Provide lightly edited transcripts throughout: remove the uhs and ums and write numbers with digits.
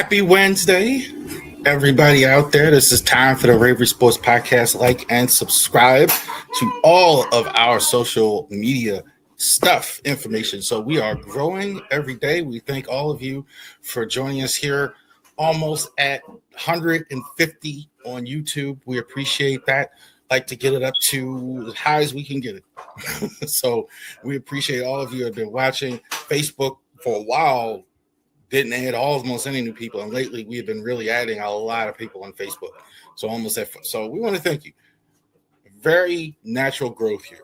Happy Wednesday, everybody out there. This is time for the Ravens Sports Podcast. Like and subscribe to all of our social media stuff, information. So we are growing every day. We thank all of you for joining us here, almost at 150 on YouTube. We appreciate that. Like to get it up to as high as we can get it. So we appreciate all of you who have been watching. Facebook for a while didn't add almost any new people, and lately we have been really adding a lot of people on Facebook. So we want to thank you. Very natural growth here.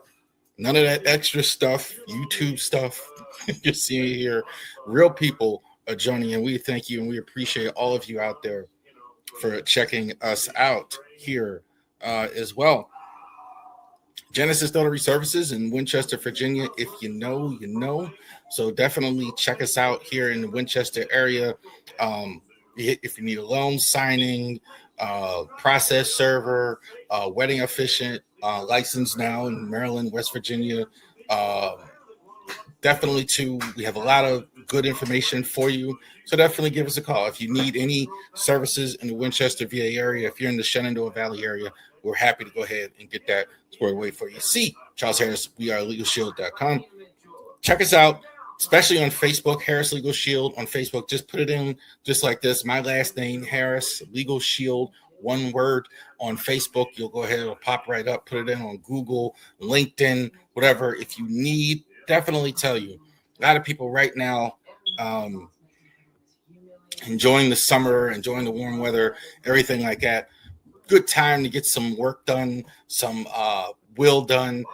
None of that extra stuff, YouTube stuff you're seeing here. Real people are joining, and we thank you, and we appreciate all of you out there for checking us out here as well. Genesis Notary Services in Winchester, Virginia. If you know, you know. So definitely check us out here in the Winchester area. If you need a loan signing, process server, wedding officiant, licensed now in Maryland, West Virginia. Definitely too, we have a lot of good information for you. So definitely give us a call. If you need any services in the Winchester, VA area, if you're in the Shenandoah Valley area, we're happy to go ahead and get that squared away for you. See, Charles Harris, we are LegalShield.com. Check us out, especially on Facebook, Harris Legal Shield on Facebook. Just put it in just like this. My last name, Harris, Legal Shield, one word on Facebook. You'll go ahead, it'll pop right up. Put it in on Google, LinkedIn, whatever. If you need, definitely tell you. A lot of people right now enjoying the summer, enjoying the warm weather, everything like that. Good time to get some work done, some will done.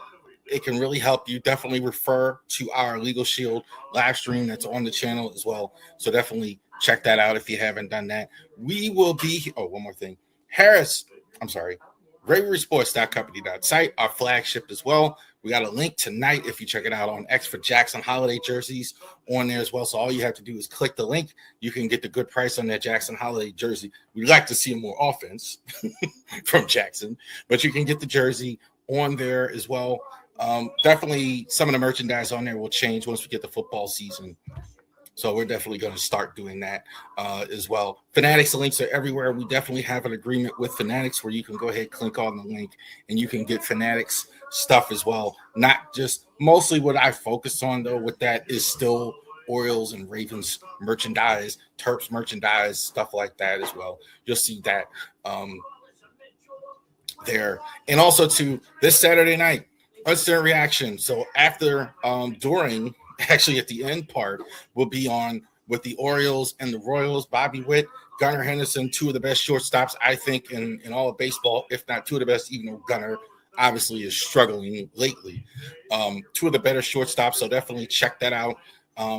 It can really help you. Definitely refer to our Legal Shield live stream that's on the channel as well. So definitely check that out if you haven't done that. We will be, one more thing. RavenResports.company.site, our flagship as well. We got a link tonight if you check it out on X for Jackson holiday jerseys on there as well. So all you have to do is click the link. You can get the good price on that Jackson holiday jersey. We'd like to see more offense from Jackson, but you can get the jersey on there as well. Definitely some of the merchandise on there will change once we get the football season. So we're definitely going to start doing that as well. Fanatics links are everywhere. We definitely have an agreement with Fanatics where you can go ahead, click on the link, and you can get Fanatics stuff as well. Not just mostly what I focus on, though, with that is still Orioles and Ravens merchandise, Terps merchandise, stuff like that as well. You'll see that there. And also to this Saturday night, instant reaction. So after, during, actually at the end part, will be on with the Orioles and the Royals. Bobby Witt, Gunnar Henderson, two of the best shortstops, I think, in all of baseball, if not two of the best, even though Gunnar obviously is struggling lately. Two of the better shortstops, so definitely check that out.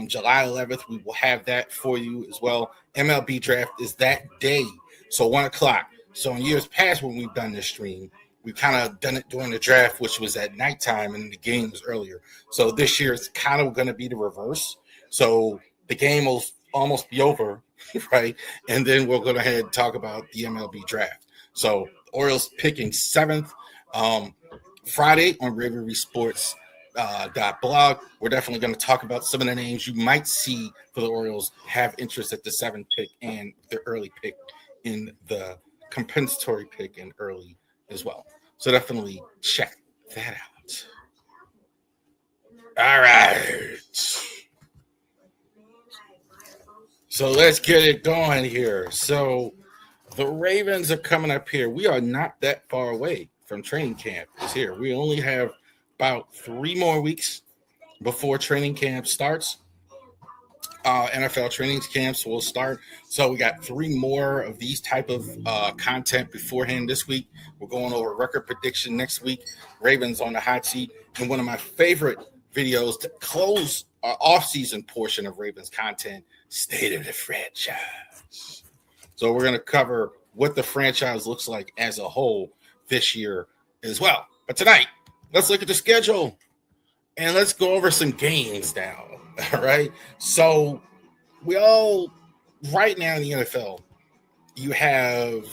July 11th, we will have that for you as well. MLB Draft is that day, so 1 o'clock. So in years past when we've done this stream, we kind of done it during the draft, which was at nighttime, and the game was earlier. So this year it's kind of going to be the reverse. So the game will almost be over, right? And then we'll go ahead and talk about the MLB Draft. So Orioles picking 7th Friday on Raven Sports. .blog. We're definitely going to talk about some of the names you might see for the Orioles have interest at the 7th pick and the early pick in the compensatory pick in early as well. So definitely check that out. All right. So let's get it going here. So the Ravens are coming up here. We are not that far away from training camp. It's here. We only have about 3 more weeks before training camp starts. NFL training camps will start. So we got 3 more of these type of content beforehand this week. We're going over record prediction next week. Ravens on the hot seat. And one of my favorite videos to close our off-season portion of Ravens content, State of the Franchise. So we're going to cover what the franchise looks like as a whole this year as well. But tonight, let's look at the schedule and let's go over some games now. All right. So right now in the NFL, you have,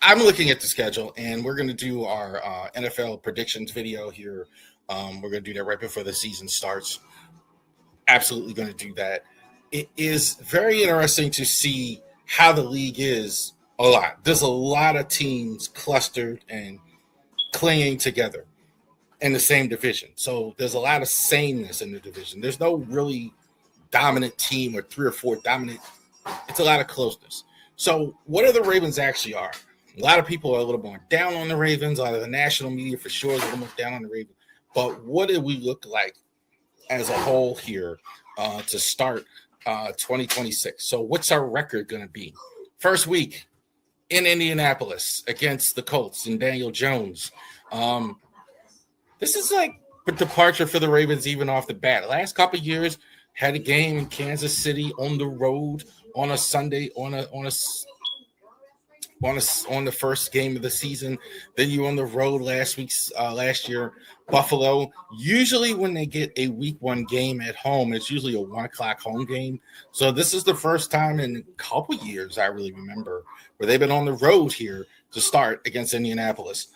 I'm looking at the schedule and we're going to do our NFL predictions video here. We're going to do that right before the season starts. Absolutely going to do that. it is very interesting to see how the league is a lot. There's a lot of teams clustered and clinging together in the same division. So there's a lot of sameness in the division. There's no really dominant team or three or four dominant. It's a lot of closeness. So what are the Ravens actually are? A lot of people are a little more down on the Ravens. A lot of the national media for sure is a little more down on the Ravens. But what do we look like as a whole here to start 2026? So what's our record going to be? First week in Indianapolis against the Colts and Daniel Jones. This is like a departure for the Ravens even off the bat. The last couple of years had a game in Kansas City on the road on a Sunday on the first game of the season. Then you on the road last year, Buffalo. Usually when they get a week one game at home, it's usually a 1:00 home game. So this is the first time in a couple years I really remember where they've been on the road here to start against Indianapolis.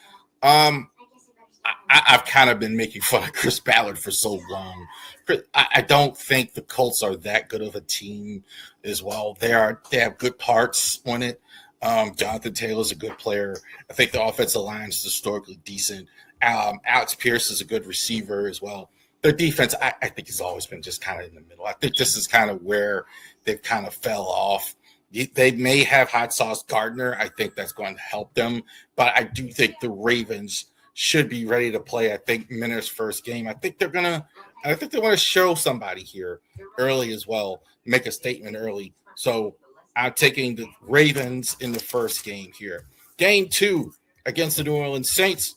I've kind of been making fun of Chris Ballard for so long. I don't think the Colts are that good of a team as well. They have good parts on it. Jonathan Taylor's a good player. I think the offensive line is historically decent. Alex Pierce is a good receiver as well. Their defense, I think, has always been just kind of in the middle. I think this is kind of where they've kind of fell off. They may have hot sauce Gardner. I think that's going to help them. But I do think the Ravens should be ready to play. I think Minner's first game. I think they want to show somebody here early as well, make a statement early. So I'm taking the Ravens in the first game here. Game 2 against the New Orleans Saints.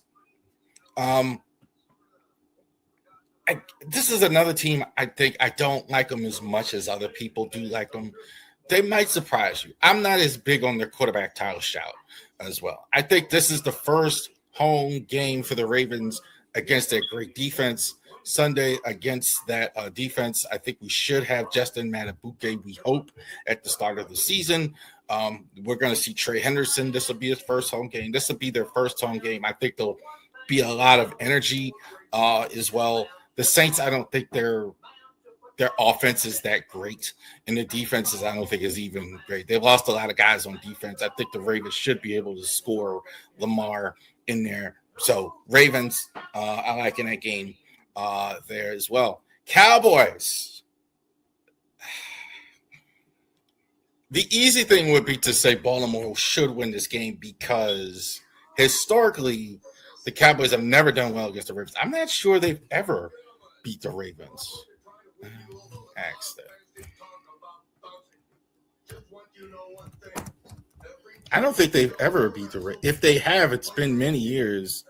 This is another team I think I don't like them as much as other people do like them. They might surprise you. I'm not as big on their quarterback, Tyler Shout, as well. I think this is the first home game for the Ravens against their great defense. Sunday against that defense, I think we should have Justin Matabuke, we hope, at the start of the season. We're going to see Trey Henderson. This will be his first home game. This will be their first home game. I think there'll be a lot of energy as well. The Saints, I don't think their offense is that great, and the defense I don't think is even great. They've lost a lot of guys on defense. I think the Ravens should be able to score Lamar in there. So Ravens, I like in that game there as well. Cowboys. The easy thing would be to say Baltimore should win this game because historically the Cowboys have never done well against the Ravens. I'm not sure they've ever beat the Ravens. Ask that. I don't think they've ever beat the Ravens. If they have, it's been many years.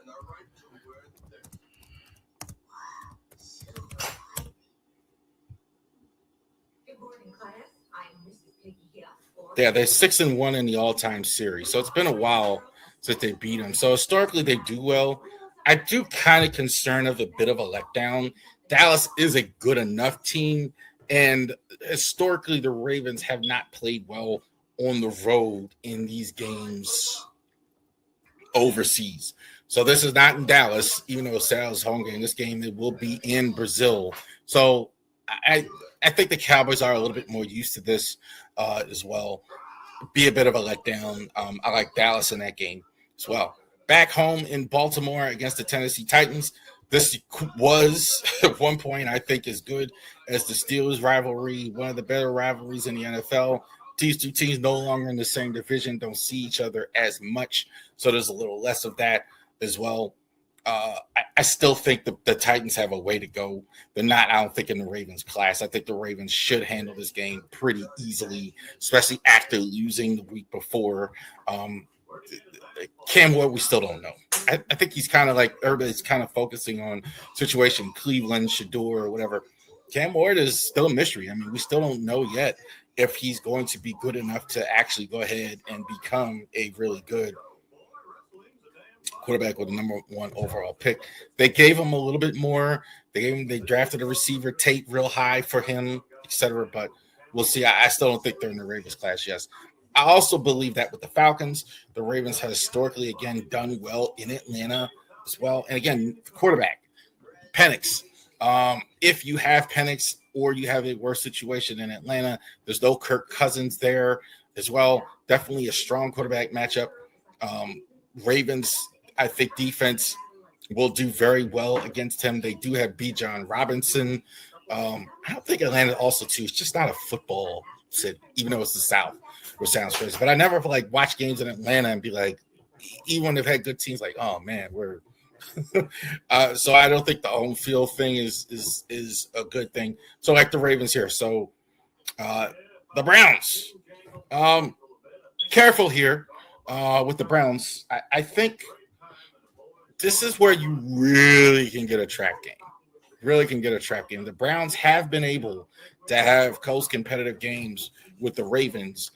Yeah, they're 6-1 in the all-time series. So it's been a while since they beat them. So historically, they do well. I do kind of concern of a bit of a letdown. Dallas is a good enough team, and historically, the Ravens have not played well on the road in these games overseas. So this is not in Dallas, even though Sal's home game. This game it will be in Brazil. So I think the Cowboys are a little bit more used to this as well. Be a bit of a letdown. I like Dallas in that game as well. Back home in Baltimore against the Tennessee Titans. This was at one point, I think, as good as the Steelers rivalry, one of the better rivalries in the NFL. These two teams no longer in the same division, don't see each other as much. So there's a little less of that as well. I still think the Titans have a way to go. They're not, I don't think, in the Ravens class. I think the Ravens should handle this game pretty easily, especially after losing the week before. Cam Ward, we still don't know. I think he's kind of like everybody's kind of focusing on situation Cleveland, Shador, or whatever. Cam Ward is still a mystery. I mean, we still don't know yet if he's going to be good enough to actually go ahead and become a really good quarterback with the number 1 overall pick. They gave him a little bit more. They drafted a receiver, Tate, real high for him, etc. But we'll see. I still don't think they're in the Ravens class. Yes. I also believe that with the Falcons, the Ravens have historically, again, done well in Atlanta as well. And again, the quarterback, Penix. If you have Penix, or you have a worse situation in Atlanta. There's no Kirk Cousins there as well. Definitely a strong quarterback matchup. Ravens, I think defense will do very well against him. They do have Bijan Robinson. I don't think Atlanta also too. It's just not a football city, even though it's the South, which sounds crazy. But I never like watch games in Atlanta and be like, even when they've had good teams, like, oh man, we're so I don't think the home field thing is a good thing. So like the Ravens here. So the Browns. Careful here with the Browns. I think this is where you really can get a trap game. Really can get a trap game. The Browns have been able to have close competitive games with the Ravens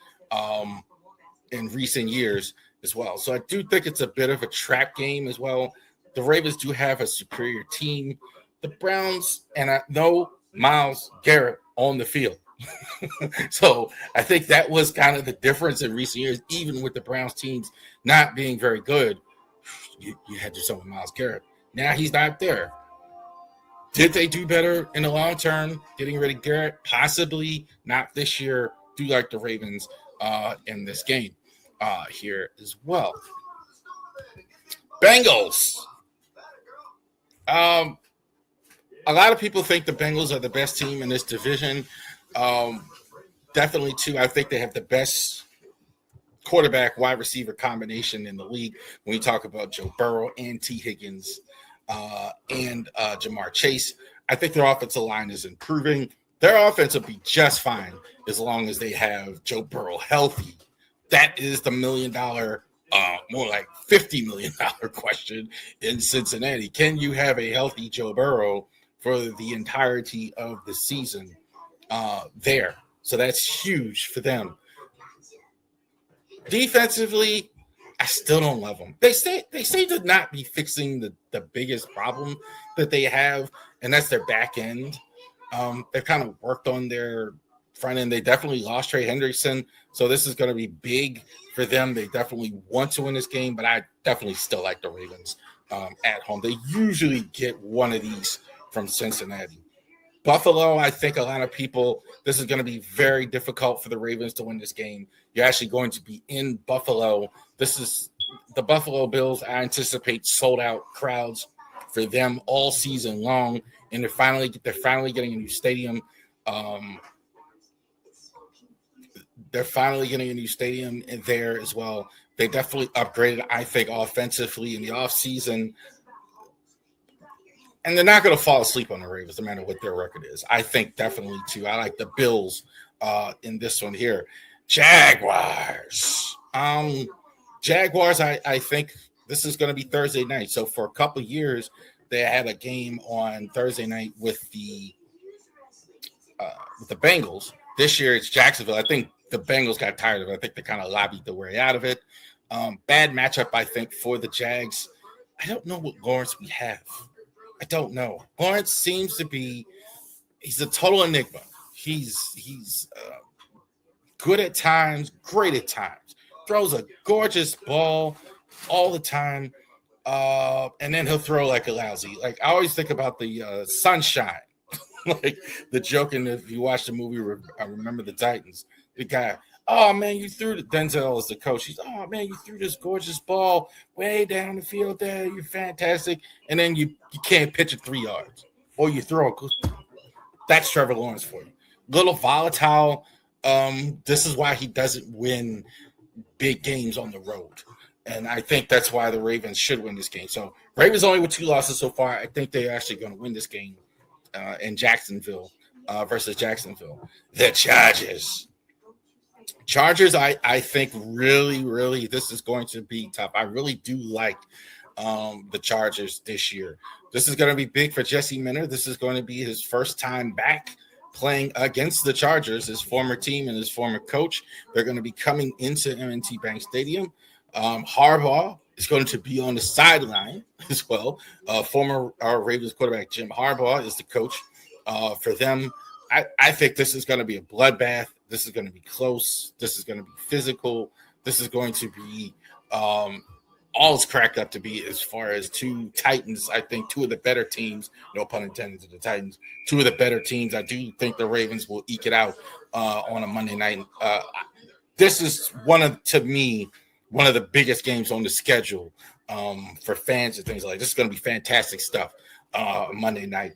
in recent years as well. So I do think it's a bit of a trap game as well. The Ravens do have a superior team. The Browns, and I know Myles Garrett on the field. So I think that was kind of the difference in recent years, even with the Browns teams not being very good. You had to do something with Myles Garrett. Now he's not there. Did they do better in the long term getting rid of Garrett? Possibly not this year. Do like the Ravens in this game here as well. Bengals. A lot of people think the Bengals are the best team in this division. Definitely, too. I think they have the best quarterback wide receiver combination in the league when you talk about Joe Burrow and T. Higgins and Jamar Chase. I think their offensive line is improving. Their offense will be just fine as long as they have Joe Burrow healthy. That is the $1 million, more like $50 million question in Cincinnati. Can you have a healthy Joe Burrow for the entirety of the season there? So that's huge for them. Defensively, I still don't love them. They say to not be fixing the biggest problem that they have, and that's their back end. They've kind of worked on their front end. They definitely lost Trey Hendrickson, so this is going to be big for them. They definitely want to win this game, but I definitely still like the Ravens at home. They usually get one of these from Cincinnati. Buffalo, I think a lot of people, this is going to be very difficult for the Ravens to win this game. You're actually going to be in Buffalo. This is the Buffalo Bills. I anticipate sold out crowds for them all season long, and they're finally getting a new stadium. They're finally getting a new stadium in there as well. They definitely upgraded, I think, offensively in the offseason. And they're not going to fall asleep on the Ravens, no matter what their record is. I think definitely, too. I like the Bills in this one here. Jaguars. Jaguars, I think this is going to be Thursday night. So for a couple of years, they had a game on Thursday night with the Bengals. This year, it's Jacksonville. I think the Bengals got tired of it. I think they kind of lobbied their way out of it. Bad matchup, I think, for the Jags. I don't know what Lawrence we have. I don't know. Lawrence seems to be – he's a total enigma. He's good at times, great at times. Throws a gorgeous ball all the time, and then he'll throw like a lousy. Like I always think about the Sunshine, like the joke in if you watch the movie I Remember the Titans. The guy, oh man, you threw the Denzel as the coach. He's, oh man, you threw this gorgeous ball way down the field there. You're fantastic, and then you can't pitch it 3 yards, or you throw a. That's Trevor Lawrence for you. Little volatile. This is why he doesn't win big games on the road. And I think that's why the Ravens should win this game. So Ravens only with 2 losses so far. I think they're actually going to win this game in Jacksonville versus Jacksonville. The Chargers, I think really, this is going to be tough. I really do like the Chargers this year. This is going to be big for Jesse Minter. This is going to be his first time back playing against the Chargers, his former team and his former coach. They're going to be coming into M&T Bank Stadium. Harbaugh is going to be on the sideline as well. Former Ravens quarterback Jim Harbaugh is the coach for them. I think this is going to be a bloodbath. This is going to be close. This is going to be physical. This is going to be all it's cracked up to be as far as two Titans. I think two of the better teams, no pun intended to the Titans, two of the better teams. I do think the Ravens will eke it out on a Monday night. This is to me, one of the biggest games on the schedule for fans and things like this. Is going to be fantastic stuff Monday night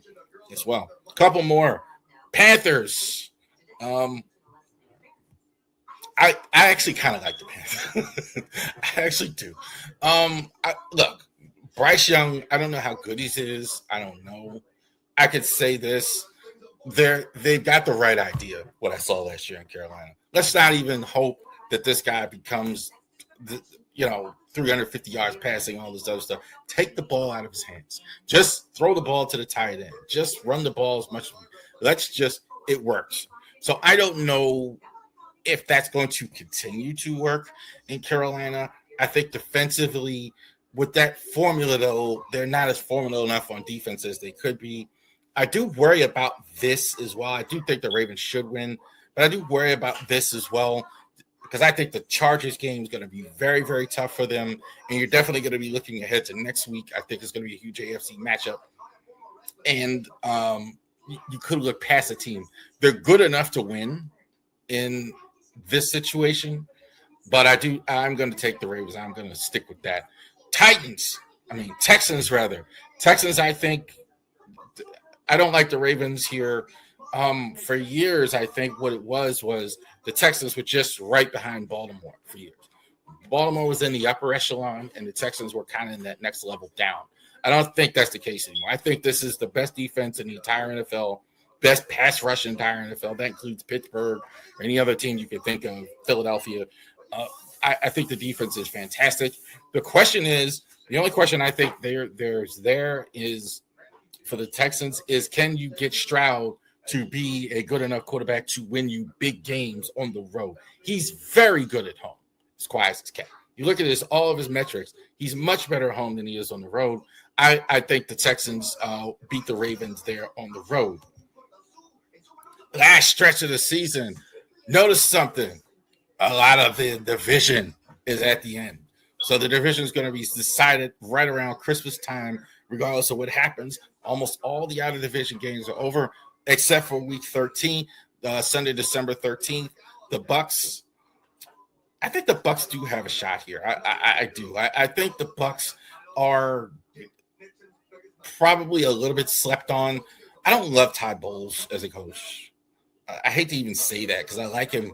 as well. A couple more. Panthers. I actually kind of like the Panthers. I actually do. Look, Bryce Young, I don't know how good he is. I don't know. I could say this. They've got the right idea, what I saw last year in Carolina. Let's not even hope that this guy becomes, 350 yards passing, all this other stuff. Take the ball out of his hands. Just throw the ball to the tight end. Just run the ball as much. It works. So I don't know if that's going to continue to work in Carolina. I think defensively, with that formula, though, they're not as formidable enough on defense as they could be. I do worry about this as well. I do think the Ravens should win, but I do worry about this as well because I think the Chargers game is going to be very, very tough for them, and you're definitely going to be looking ahead to next week. I think it's going to be a huge AFC matchup, and you could look past the team. They're good enough to win in this situation, but I'm going to take the Ravens. I'm going to stick with that. Texans, I think I don't like the Ravens here. For years, I think what it was the Texans were just right behind Baltimore for years. Baltimore was in the upper echelon, and the Texans were kind of in that next level down. I don't think that's the case anymore. I think this is the best defense in the entire NFL, best pass rush in the entire NFL. That includes Pittsburgh or any other team you can think of, Philadelphia. I think the defense is fantastic. The only question I think there is for the Texans is, can you get Stroud to be a good enough quarterback to win you big games on the road? He's very good at home. It's quiet as cat. You look at all of his metrics. He's much better at home than he is on the road. I think the Texans beat the Ravens there on the road. Last stretch of the season, notice something. A lot of the division is at the end. So the division is going to be decided right around Christmas time, regardless of what happens. Almost all the out-of-division games are over, except for Week 13, Sunday, December 13th. The Bucs. I think the Bucs do have a shot here. I do. I think the Bucs are probably a little bit slept on. I don't love Todd Bowles as a coach. I hate to even say that because I like him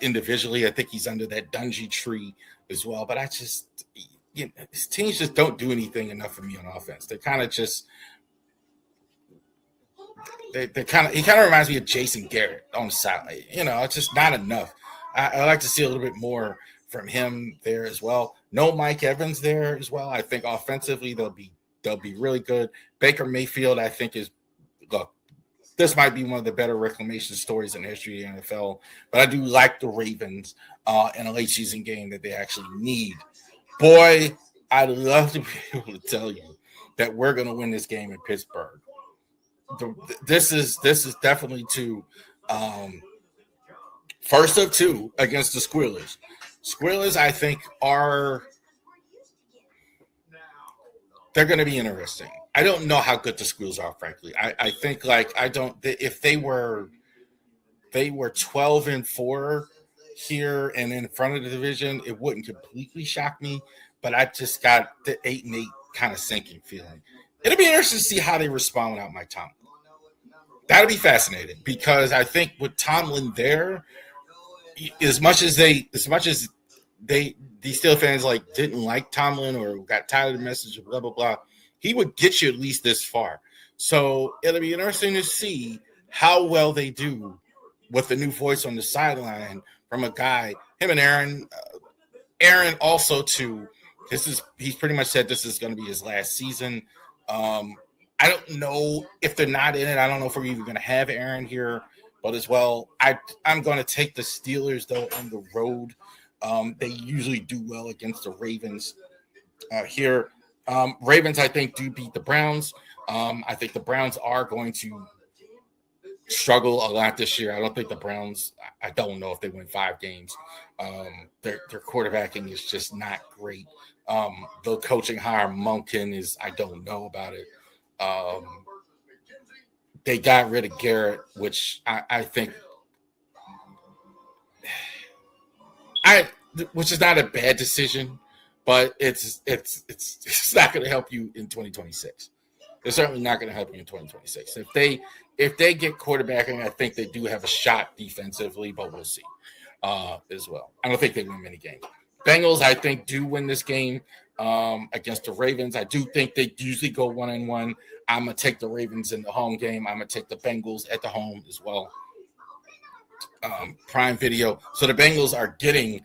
individually. I think he's under that Dungy tree as well. But I just, his teams just don't do anything enough for me on offense. They kind of just, he kind of reminds me of Jason Garrett on the sideline. It's just not enough. I like to see a little bit more from him there as well. No Mike Evans there as well. I think offensively they'll be really good. Baker Mayfield, I think, this might be one of the better reclamation stories in the history of the NFL. But I do like the Ravens in a late season game that they actually need. Boy, I'd love to be able to tell you that we're going to win this game in Pittsburgh. This is definitely first of two against the Squealers. Squealers, I think, they're going to be interesting. I don't know how good the Squealers are, frankly. I think if they were 12-4 here and in front of the division, it wouldn't completely shock me. But I just got the 8-8 kind of sinking feeling. It'll be interesting to see how they respond without Mike Tomlin. That'll be fascinating because I think with Tomlin there, as much as these Steelers fans didn't like Tomlin or got tired of the message of blah blah blah, he would get you at least this far. So it'll be interesting to see how well they do with the new voice on the sideline from a guy. Him and Aaron. Aaron also too. He's pretty much said this is going to be his last season. I don't know if they're not in it. I don't know if we're even going to have Aaron here. But as well, I'm going to take the Steelers, though, on the road. They usually do well against the Ravens here. Ravens, I think, do beat the Browns. I think the Browns are going to struggle a lot this year. I don't think the Browns. I don't know if they win 5 games. Their quarterbacking is just not great. The coaching hire Monken is. I don't know about it. They got rid of Garrett, which I think which is not a bad decision, but it's not going to help you in 2026. It's certainly not going to help you in 2026. If they get quarterbacking, I think they do have a shot defensively, but we'll see as well. I don't think they win many games. Bengals, I think, do win this game against the Ravens. I do think they usually go 1-1. I'm going to take the Ravens in the home game. I'm going to take the Bengals at the home as well. Prime Video. So the Bengals are getting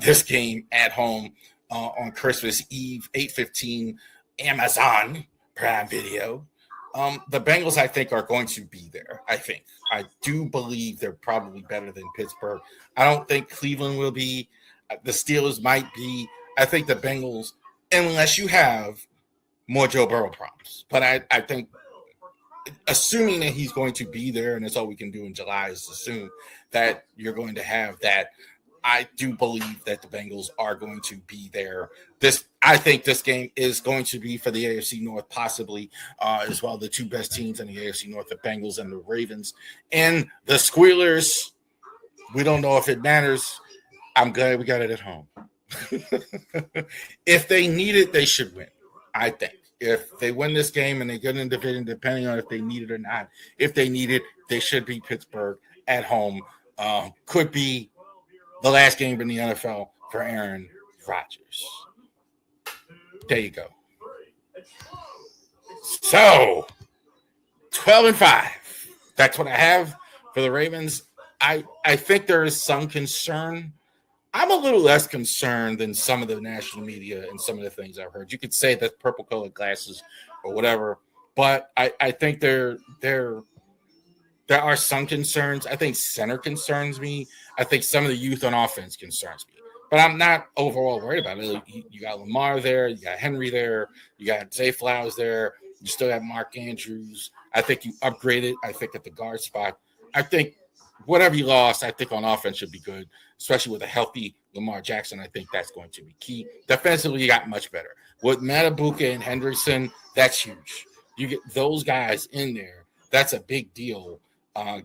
this game at home on Christmas Eve, 8:15, Amazon Prime Video. The Bengals, I think, are going to be there. I do believe they're probably better than Pittsburgh. I don't think Cleveland will be. The Steelers might be. I think the Bengals, unless you have more Joe Burrow problems. But I think, assuming that he's going to be there, and that's all we can do in July is assume that you're going to have that. I do believe that the Bengals are going to be there. I think this game is going to be for the AFC North, possibly as well. The 2 best teams in the AFC North, the Bengals and the Ravens. And the Squealers, we don't know if it matters. I'm glad we got it at home. If they need it, they should win, I think. If they win this game and they get in the division, depending on if they need it or not, if they need it, they should beat Pittsburgh at home. Could be the last game in the NFL for Aaron Rodgers. There you go. So, 12-5. That's what I have for the Ravens. I think there is some concern. I'm a little less concerned than some of the national media and some of the things I've heard. You could say that purple-colored glasses or whatever, but I think there are some concerns. I think center concerns me. I think some of the youth on offense concerns me. But I'm not overall worried about it. You got Lamar there. You got Henry there. You got Zay Flowers there. You still have Mark Andrews. I think you upgraded, I think, at the guard spot. I think whatever you lost, I think on offense should be good, especially with a healthy Lamar Jackson. I think that's going to be key. Defensively, you got much better. With Matabuka and Hendrickson, that's huge. You get those guys in there. That's a big deal,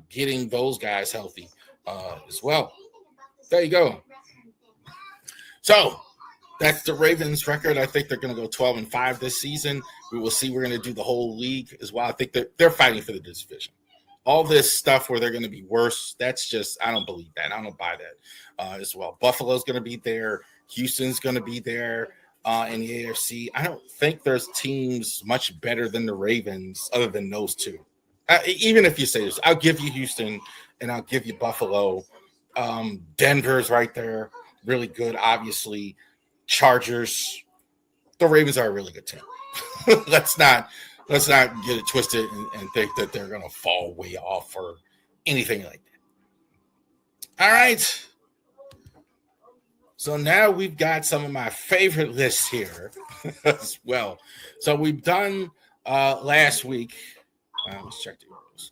getting those guys healthy as well. There you go. So that's the Ravens record. I think they're going to go 12-5 this season. We will see. We're going to do the whole league as well. I think that they're fighting for the division. All this stuff where they're going to be worse, that's just, I don't believe that. I don't buy that as well. Buffalo's going to be there. Houston's going to be there in the AFC. I don't think there's teams much better than the Ravens other than those two. Even if you say this, I'll give you Houston and I'll give you Buffalo. Denver's right there. Really good, obviously. Chargers. The Ravens are a really good team. Let's not get it twisted and think that they're going to fall way off or anything like that. All right. So now we've got some of my favorite lists here as well. So we've done last week. Let's check the rules.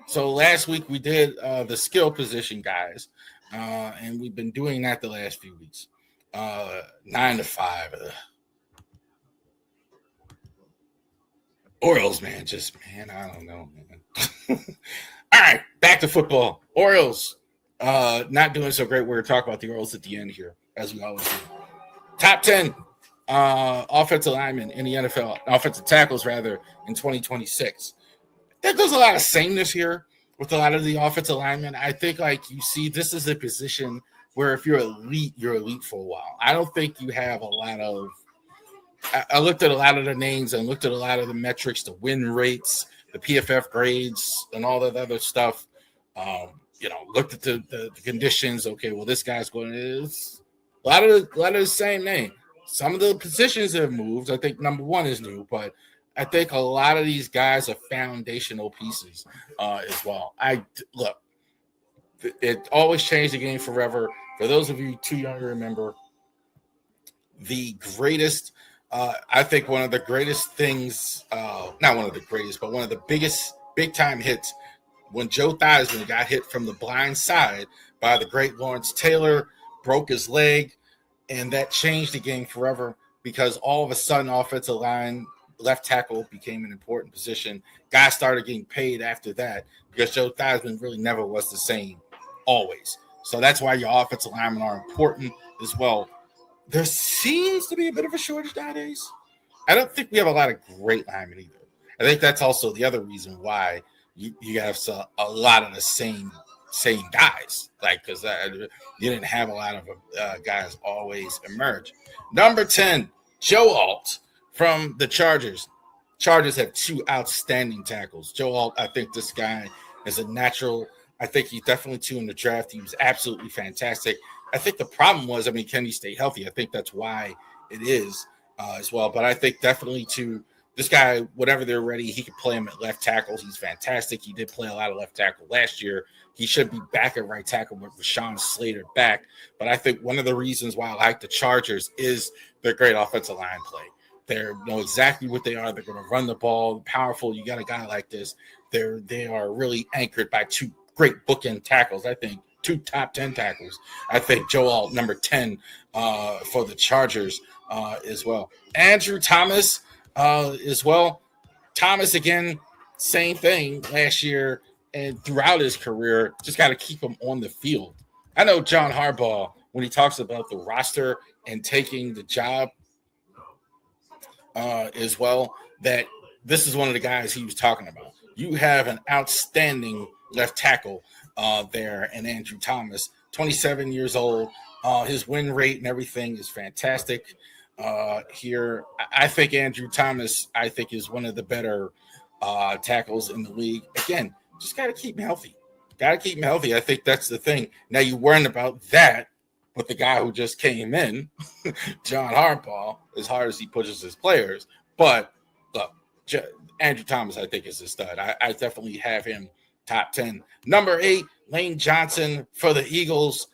So last week we did the skill position guys, and we've been doing that the last few weeks. 9-5. Orioles, man, I don't know, man. All right, back to football. Orioles, not doing so great. We're going to talk about the Orioles at the end here, as we always do. Top 10 offensive linemen in the NFL, offensive tackles, rather, in 2026. There's a lot of sameness here with a lot of the offensive linemen. I think, like, you see, this is a position where if you're elite for a while. I don't think you have a lot of I looked at a lot of the names and looked at a lot of the metrics, the win rates, the PFF grades, and all that other stuff. Looked at the conditions. Okay, well, this guy's going to a lot of the same name. Some of the positions have moved. I think number one is new, but I think a lot of these guys are foundational pieces as well. It always changed the game forever. For those of you too young to remember, the greatest. I think one of the greatest things, not one of the greatest, but one of the biggest big time hits. When Joe Theismann got hit from the blind side by the great Lawrence Taylor, broke his leg, and that changed the game forever because all of a sudden offensive line, left tackle became an important position. Guys started getting paid after that because Joe Theismann really never was the same always. So that's why your offensive linemen are important as well. There seems to be a bit of a shortage nowadays. I don't think we have a lot of great linemen either. I think that's also the other reason why you have a lot of the same guys, like because you didn't have a lot of guys always emerge. Number 10, Joe Alt from the Chargers. Chargers have two outstanding tackles. Joe Alt, I think this guy is a natural. I think he's definitely two in the draft. He was absolutely fantastic. I think the problem was, can he stay healthy? I think that's why it is as well. But I think definitely this guy, whatever they're ready, he could play him at left tackle. He's fantastic. He did play a lot of left tackle last year. He should be back at right tackle with Rashawn Slater back. But I think one of the reasons why I like the Chargers is their great offensive line play. They know exactly what they are. They're going to run the ball, powerful. You got a guy like this. They are really anchored by two great bookend tackles. I think two top 10 tackles. I think Joe Alt, number 10 for the Chargers as well. Andrew Thomas as well. Thomas, again, same thing last year and throughout his career. Just got to keep him on the field. I know John Harbaugh, when he talks about the roster and taking the job as well, that this is one of the guys he was talking about. You have an outstanding left tackle there, and Andrew Thomas, 27 years old. His win rate and everything is fantastic here. I think Andrew Thomas, is one of the better tackles in the league. Again, just got to keep him healthy. I think that's the thing. Now, you're worrying about that with the guy who just came in, John Harbaugh, as hard as he pushes his players. But look, Andrew Thomas, I think, is a stud. I definitely have him top 10. Number 8, Lane Johnson for the Eagles,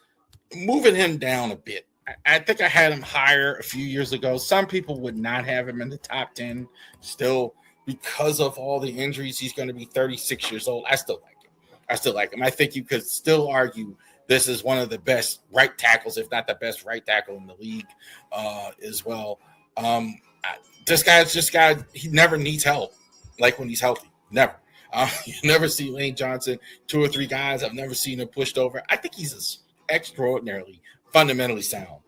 moving him down a bit. I think I had him higher a few years ago. Some people would not have him in the top 10 still because of all the injuries. He's going to be 36 years old. I still like him. I think you could still argue this is one of the best right tackles, if not the best right tackle in the league as well. This guy's just he never needs help, like when he's healthy. Never. You never see Lane Johnson, 2 or 3 guys. I've never seen him pushed over. I think he's extraordinarily, fundamentally sound.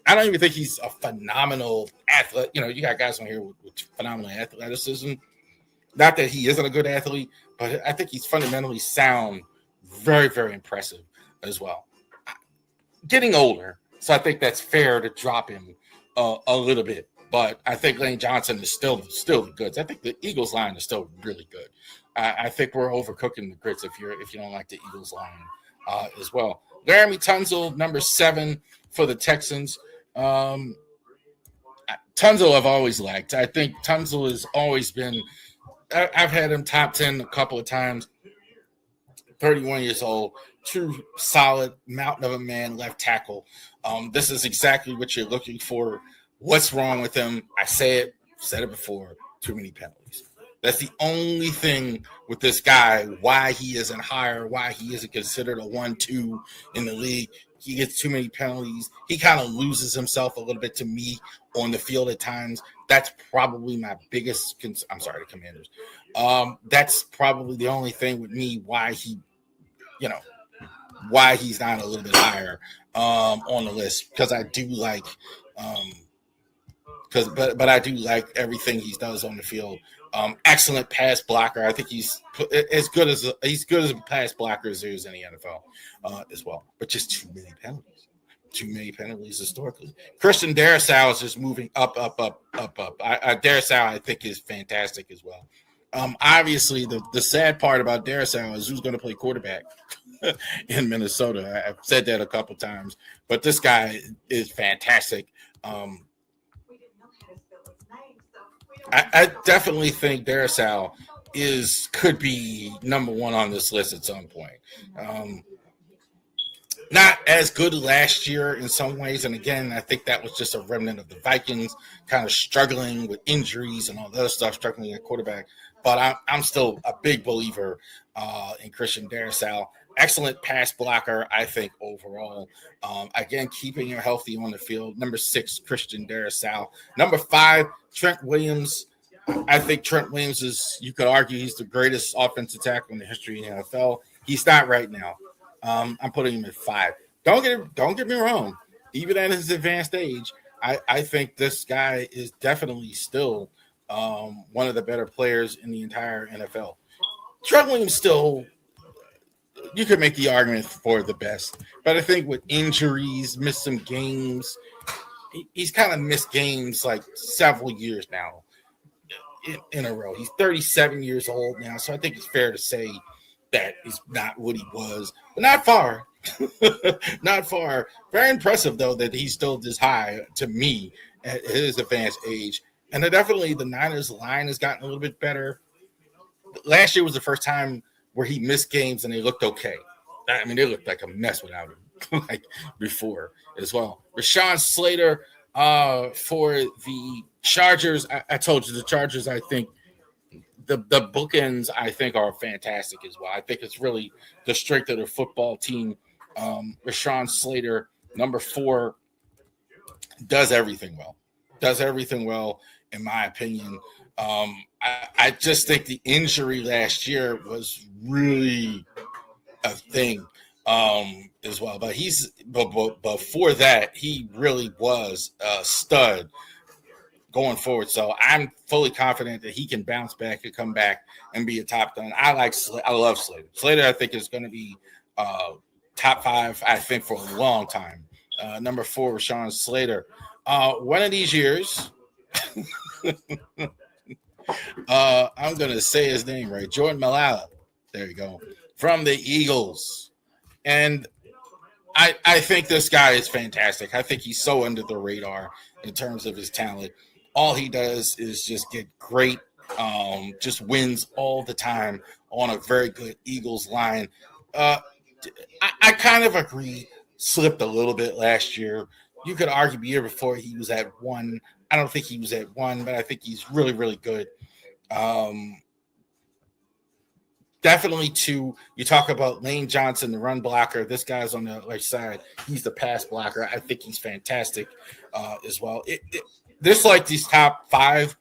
I don't even think he's a phenomenal athlete. You got guys on here with phenomenal athleticism. Not that he isn't a good athlete, but I think he's fundamentally sound, very, very impressive as well. Getting older, so I think that's fair to drop him a little bit. But I think Lane Johnson is still the goods. I think the Eagles line is still really good. I think we're overcooking the grits if you don't like the Eagles line as well. Laramie Tunsil, number 7 for the Texans. Tunsil I've always liked. I think Tunsil has always been – I've had him top 10 a couple of times. 31 years old, true solid mountain of a man left tackle. This is exactly what you're looking for. What's wrong with him? I said it before, too many penalties. That's the only thing with this guy, why he isn't higher, why he isn't considered a 1-2 in the league. He gets too many penalties. He kind of loses himself a little bit to me on the field at times. That's probably my biggest I'm sorry, the Commanders. That's probably the only thing with me why he's not a little bit higher on the list, because I do like but I do like everything he does on the field. Excellent pass blocker. I think he's as good as a pass blocker as there is in the NFL as well. But just too many penalties. Too many penalties historically. Christian Darrisaw is just moving up. Darrisaw, I think, is fantastic as well. Obviously, the sad part about Darrisaw is who's going to play quarterback in Minnesota. I've said that a couple times, but this guy is fantastic. I definitely think Darrisaw could be number 1 on this list at some point. Not as good last year in some ways, and again, I think that was just a remnant of the Vikings kind of struggling with injuries and all the other stuff, struggling at quarterback. but I'm still a big believer in Christian Darrisaw. Excellent pass blocker, I think, overall. Again, keeping him healthy on the field. Number 6, Christian Darrisaw. Number 5, Trent Williams. I think Trent Williams is, you could argue, he's the greatest offensive tackle in the history of the NFL. He's not right now. I'm putting him at 5. Don't get me wrong. Even at his advanced age, I think this guy is definitely still one of the better players in the entire NFL. Trent Williams still, you could make the argument for the best, but I think with injuries, missed some games. He's kind of missed games like several years now in a row. He's 37 years old now, so I think it's fair to say that he's not what he was, but not far. Not far. Very impressive, though, that he's still this high to me at his advanced age. And definitely the Niners line has gotten a little bit better. Last year was the first time where he missed games and they looked okay. I mean, they looked like a mess without him, like before as well. Rashawn Slater for the Chargers. I told you the Chargers, I think, the bookends, I think, are fantastic as well. I think it's really the strength of the football team. Rashawn Slater, number 4, does everything well. Does everything well, in my opinion. I just think the injury last year was really a thing as well. But but before that, he really was a stud going forward. So I'm fully confident that he can bounce back and come back and be a top 10. I love Slater. Slater, I think, is going to be top 5, I think, for a long time. Number 4, Rashawn Slater. One of these years, I'm going to say his name right. Jordan Malala. There you go. From the Eagles. And I think this guy is fantastic. I think he's so under the radar in terms of his talent. All he does is just get great, just wins all the time on a very good Eagles line. I kind of agree, slipped a little bit last year. You could argue the year before he was at 1. I don't think he was at 1, but I think he's really, really good. Definitely 2. You talk about Lane Johnson, the run blocker. This guy's on the right side. He's the pass blocker. I think he's fantastic as well. There's like these top 5,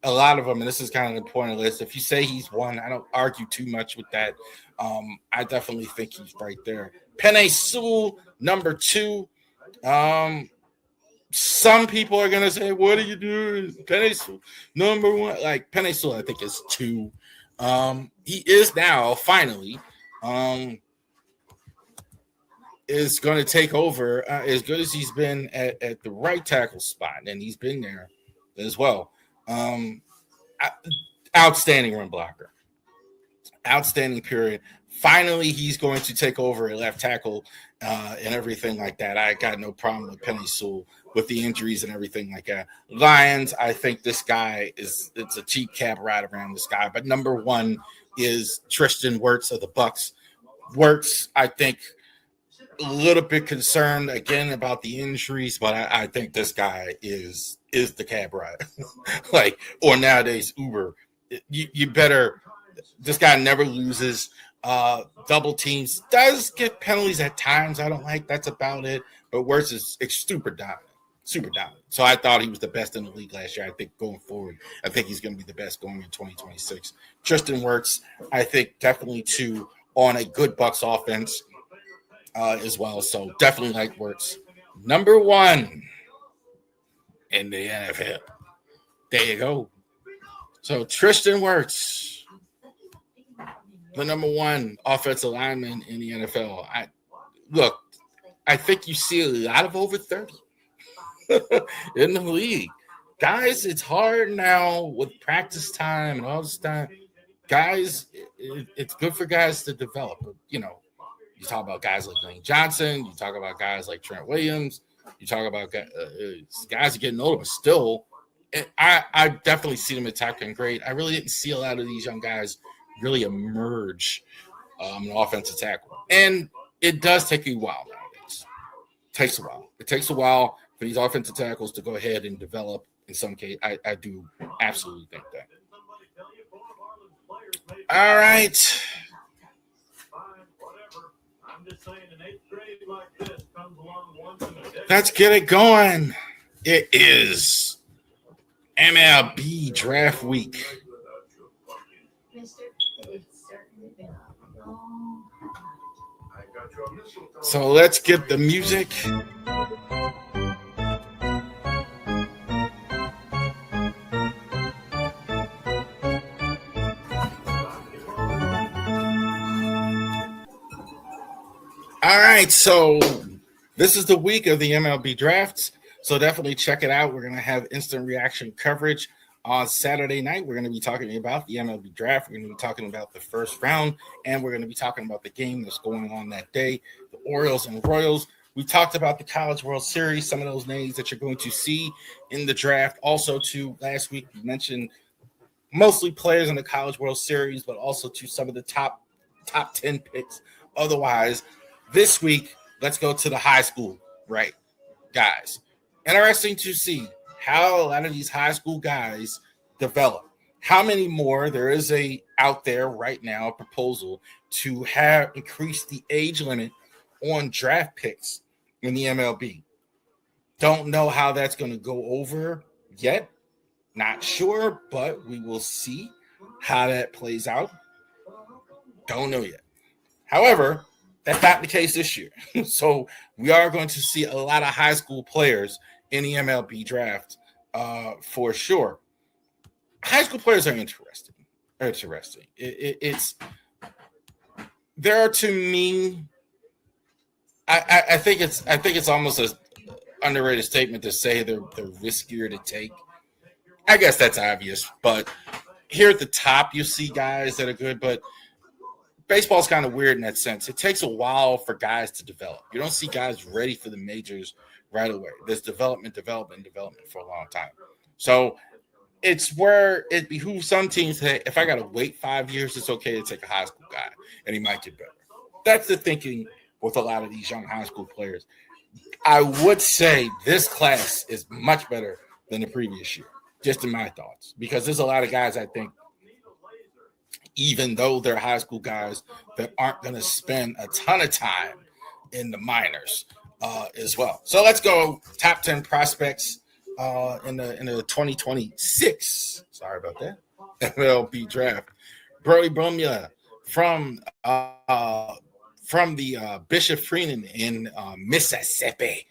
a lot of them, and this is kind of the point of the list. If you say he's 1, I don't argue too much with that. I definitely think he's right there. Penei Sewell, number 2. Some people are gonna say, "What are you doing?" Penei Sewell, number 1. Like Penei Sewell, I think is 2. He is now finally is going to take over as good as he's been at the right tackle spot, and he's been there as well. Outstanding run blocker, outstanding period. Finally, he's going to take over a left tackle and everything like that. I got no problem with Penei Sewell with the injuries and everything like that. Lions, I think this guy it's a cheap cab ride around this guy. But number 1 is Tristan Wirfs of the Bucks. Wirfs, I think, a little bit concerned again about the injuries, but I think this guy is the cab ride, like, or nowadays Uber. You better. This guy never loses. Double teams, does get penalties at times. I don't like. That's about it. But Wirfs is super dominant. So I thought he was the best in the league last year. I think going forward, I think he's going to be the best going in 2026. Tristan Wirfs, I think, definitely 2 on a good Bucks offense as well. So definitely like Wirfs. Number 1 in the NFL. There you go. So Tristan Wirfs, the number 1 offensive lineman in the NFL. I think you see a lot of over 30 in the league. Guys, it's hard now with practice time and all this time. Guys, it's good for guys to develop. You know, you talk about guys like Lane Johnson. You talk about guys like Trent Williams. You talk about guys are getting older, but still, I definitely see them attacking great. I really didn't see a lot of these young guys really emerge an offensive tackle. And it does take a while nowadays. It takes a while for these offensive tackles to go ahead and develop in some case. I do absolutely think that. All right. Let's get it going. It is MLB Draft Week. So let's get the music. All right, so this is the week of the MLB drafts. So definitely check it out. We're going to have instant reaction coverage on Saturday night. We're going to be talking about the MLB draft. We're going to be talking about the first round, and we're going to be talking about the game that's going on that day, the Orioles and Royals. We talked about the College World Series, some of those names that you're going to see in the draft. Also, to last week, we mentioned mostly players in the College World Series, but also to some of the top 10 picks. Otherwise, this week, let's go to the high school, right, guys. Interesting to see how a lot of these high school guys develop. How many more? There is out there right now a proposal to have increased the age limit on draft picks in the MLB. Don't know how that's going to go over yet. Not sure, but we will see how that plays out. Don't know yet. However, that's not the case this year. So we are going to see a lot of high school players in the MLB draft for sure. High school players are interesting. It's there are, to me, I think it's almost an underrated statement to say they're riskier to take. I guess that's obvious, but here at the top you see guys that are good, but baseball's kind of weird in that sense. It takes a while for guys to develop. You don't see guys ready for the majors right away. There's development for a long time. So it's where it behooves some teams to say, if I got to wait 5 years, it's okay to take a high school guy, and he might get better. That's the thinking with a lot of these young high school players. I would say this class is much better than the previous year, just in my thoughts, because there's a lot of guys I think, even though they're high school guys, that aren't going to spend a ton of time in the minors as well. So let's go top 10 prospects in the 2026. Sorry about that. MLB draft. Brody Brumia from the Bishop Freeman in Mississippi.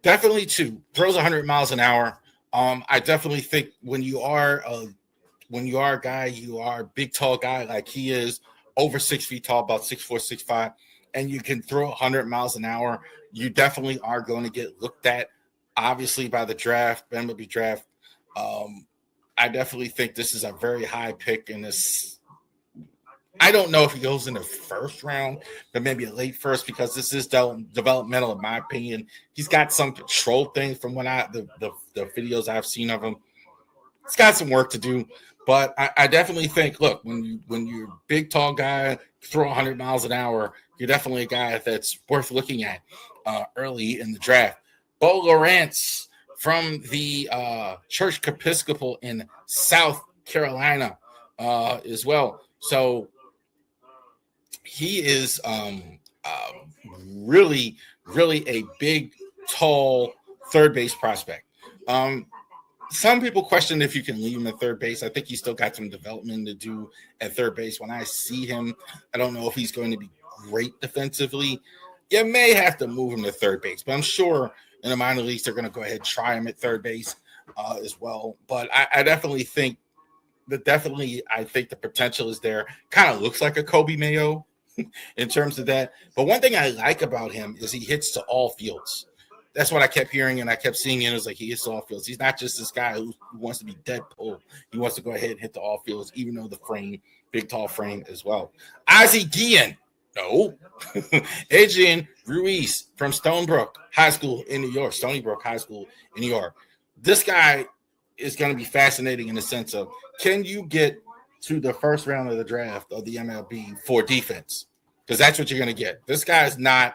Definitely throws 100 miles an hour. I definitely think when you are a guy, you are a big, tall guy like he is, over 6 feet tall, about 6'4", 6'5", and you can throw 100 miles an hour, you definitely are going to get looked at, obviously, by the draft, MLB draft. I definitely think this is a very high pick in this. I don't know if he goes in the first round, but maybe a late first, because this is developmental, in my opinion. He's got some control things from the videos I've seen of him. He's got some work to do, but I definitely think, look, when you're a big, tall guy, throw 100 miles an hour, you're definitely a guy that's worth looking at early in the draft. Bo Lawrence from the Church Episcopal in South Carolina as well. So he is really, really a big, tall third base prospect. Some people question if you can leave him at third base. I think he's still got some development to do at third base. When I see him, I don't know if he's going to be great defensively. You may have to move him to third base, but I'm sure in the minor leagues they're going to go ahead and try him at third base as well. But I definitely think the potential is there. Kind of looks like a Kobe Mayo in terms of that. But one thing I like about him is he hits to all fields. That's what I kept hearing, and I kept seeing it. It was like he hits to all fields. He's not just this guy who wants to be Deadpool. He wants to go ahead and hit to all fields, even though the frame, big, tall frame as well. Ozzie Guillen. No. Adrian Ruiz from Stony Brook High School in New York. This guy is going to be fascinating in the sense of, can you get to the first round of the draft of the MLB for defense? Because that's what you're going to get. This guy's not,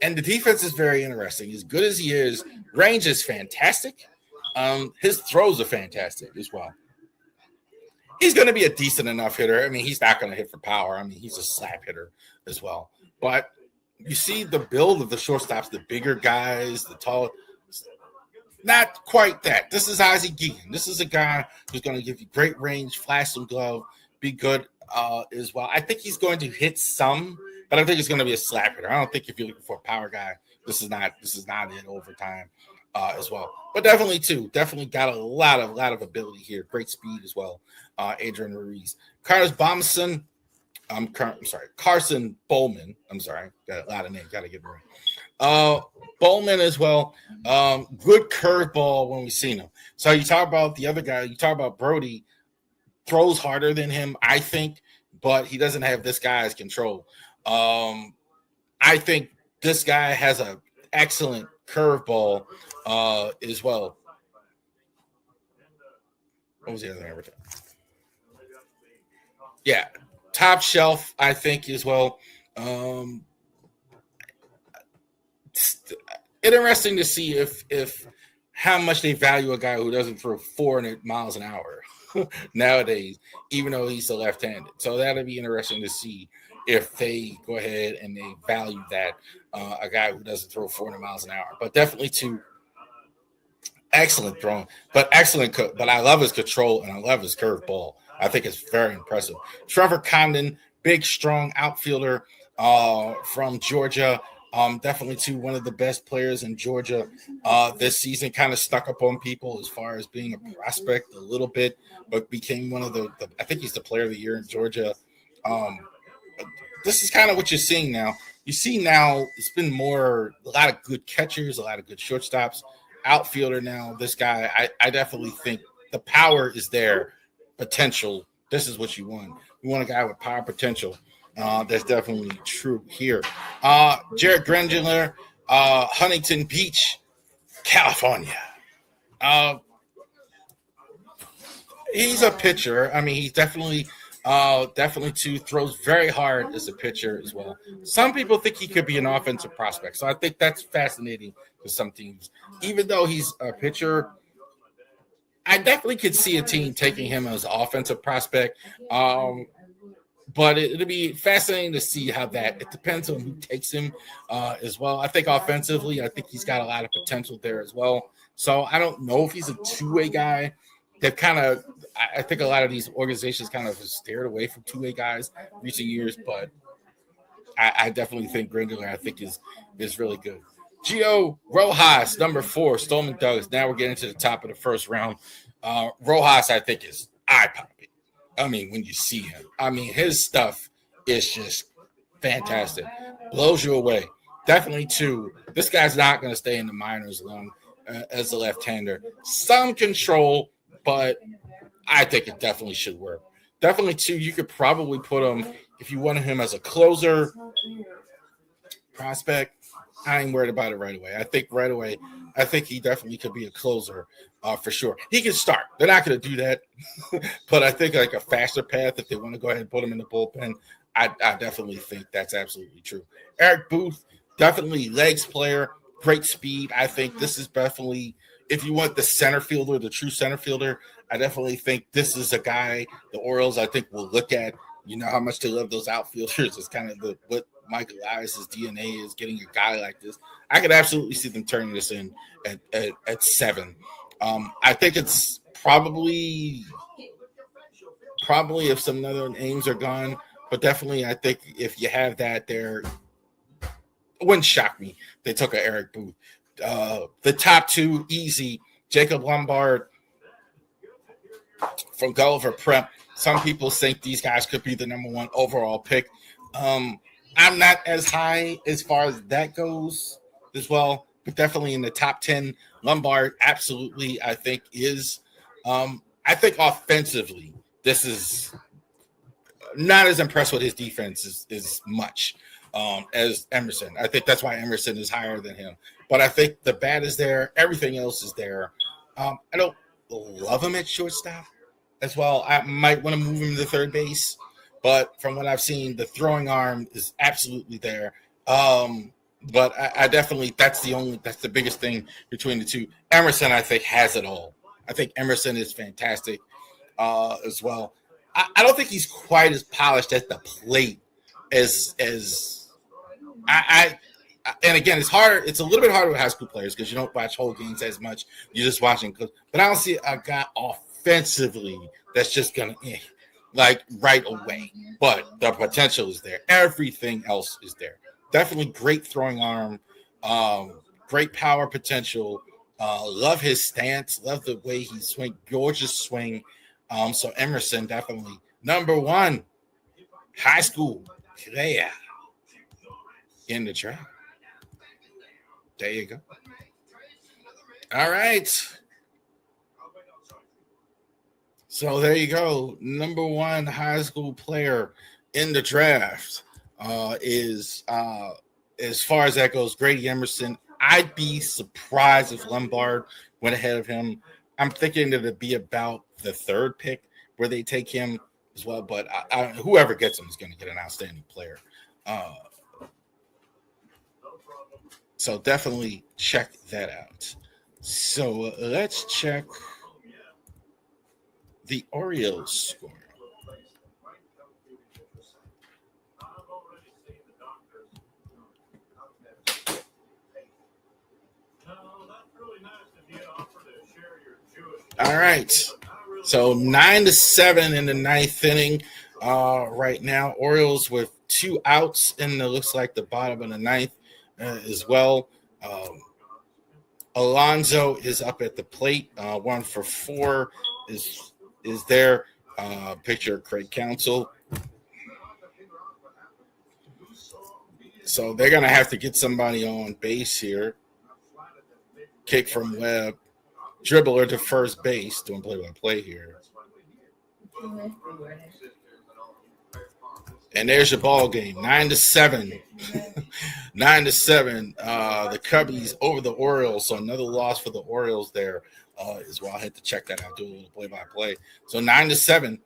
and the defense is very interesting. As good as he is, range is fantastic. His throws are fantastic as well. He's going to be a decent enough hitter. I mean, he's not going to hit for power. I mean, he's a slap hitter as well. But you see the build of the shortstops, the bigger guys, the tall, not quite that. This is Ozzie Guillen. This is a guy who's going to give you great range, flash some glove, be good as well. I think he's going to hit some, but I think it's going to be a slap hitter. I don't think if you're looking for a power guy, this is not it over time as well. But definitely got a lot of ability here. Great speed as well. Adrian Ruiz, Carson Bowman. I'm sorry, got a lot of names. Got to get it right. Bowman as well. Good curveball when we seen him. So you talk about the other guy. You talk about Brody. Throws harder than him, I think, but he doesn't have this guy's control. I think this guy has an excellent curveball as well. What was the other thing? Yeah, top shelf, I think, as well. Interesting to see if how much they value a guy who doesn't throw 400 miles an hour nowadays, even though he's a left-handed. So that'll be interesting to see if they go ahead and they value that a guy who doesn't throw 400 miles an hour. But definitely excellent throwing, but I love his control and I love his curveball. I think it's very impressive. Trevor Condon, big, strong outfielder from Georgia. Definitely one of the best players in Georgia this season. Kind of stuck up on people as far as being a prospect a little bit, but became one of the I think he's the player of the year in Georgia. This is kind of what you're seeing now. You see now it's been a lot of good catchers, a lot of good shortstops, outfielder now. This guy, I definitely think the power is there, potential. This is what you want. You want a guy with power potential. That's definitely true here. Jared Granger, Huntington Beach, California. He's a pitcher. I mean, he's definitely throws very hard as a pitcher as well. Some people think he could be an offensive prospect. So I think that's fascinating for some teams. Even though he's a pitcher, I definitely could see a team taking him as an offensive prospect. But it'll be fascinating to see how it depends on who takes him as well. I think offensively, I think he's got a lot of potential there as well. So I don't know if he's a two-way guy. I think a lot of these organizations kind of steered away from two-way guys in recent years, but I definitely think Granger, I think, is really good. Gio Rojas, number 4, Stolman Douglas. Now we're getting to the top of the first round. Rojas, I think, is eye-popping. I mean, when you see him, I mean, his stuff is just fantastic. Blows you away. Definitely this guy's not going to stay in the minors long as a left-hander. Some control, but I think it definitely should work. Definitely you could probably put him, if you wanted him as a closer prospect, I ain't worried about it right away. I think he definitely could be a closer for sure. He can start. They're not going to do that. But I think like a faster path, if they want to go ahead and put him in the bullpen, I definitely think that's absolutely true. Eric Booth, definitely legs player, great speed. I think this is definitely, if you want the center fielder, the true center fielder, I definitely think this is a guy the Orioles, I think, will look at. You know how much they love those outfielders. It's kind of what Michael Elias's DNA is, getting a guy like this. I could absolutely see them turning this in at 7. I think it's probably if some other names are gone, but definitely I think if you have that there, it wouldn't shock me. They took an Eric Booth. The top 2, easy. Jacob Lombard from Gulliver Prep. Some people think these guys could be the number 1 overall pick. I'm not as high as far as that goes as well, but definitely in the top 10. Lombard, absolutely, I think is. I think offensively, this is not as impressed with his defense as much as Emerson. I think that's why Emerson is higher than him. But I think the bat is there. Everything else is there. I don't love him at shortstop as well. I might want to move him to third base. But from what I've seen, the throwing arm is absolutely there. But I definitely that's the biggest thing between the two. Emerson, I think, has it all. I think Emerson is fantastic as well. I don't think he's quite as polished at the plate as and again, it's hard. It's a little bit harder with high school players because you don't watch whole games as much. You're just watching. But I don't see a guy offensively that's just gonna like right away. But the potential is there. Everything else is there. Definitely great throwing arm. Great power potential. Love his stance. Love the way he swing. Gorgeous swing. So Emerson definitely number one high school player in the draft. There you go. All right. So there you go. Number one high school player in the draft is as far as that goes, Grady Emerson. I'd be surprised if Lombard went ahead of him. I'm thinking that it'd be about the third pick where they take him as well. But whoever gets him is going to get an outstanding player. So definitely check that out. So let's check the Orioles score. All right. So 9-7 in the ninth inning. Right now, Orioles with 2 outs in the looks like the bottom of the ninth as well. Alonso is up at the plate. 1 for 4 is there. Picture of Craig Counsell. So they're gonna have to get somebody on base here. Kick from Webb. Dribbler to first base, doing play-by-play here. And there's your ball game, 9-7. 9-7. The Cubbies over the Orioles, so another loss for the Orioles there as well. I had to check that out, do a little play-by-play. So 9-7.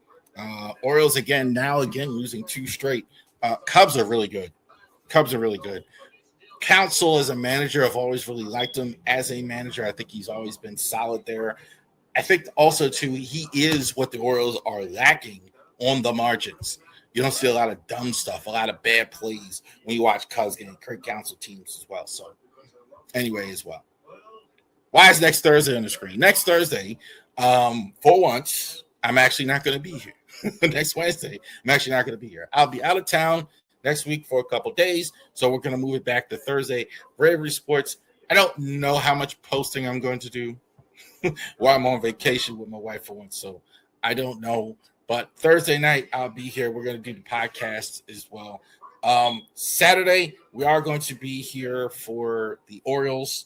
Orioles again losing 2 straight. Cubs are really good. Counsell as a manager, I've always really liked him as a manager. I think he's always been solid there. I think also, too, he is what the Orioles are lacking on the margins. You don't see a lot of dumb stuff, a lot of bad plays when you watch Cubs getting Craig Counsell teams as well. So, anyway, as well. Why is next Thursday on the screen? Next Thursday, for once, I'm actually not going to be here. Next Wednesday, I'm actually not going to be here. I'll be out of town next week for a couple days, so we're going to move it back to Thursday. Bravery Sports. I don't know how much posting I'm going to do while I'm on vacation with my wife for once, so I don't know. But Thursday night, I'll be here. We're going to do the podcast as well. Saturday, we are going to be here for the Orioles.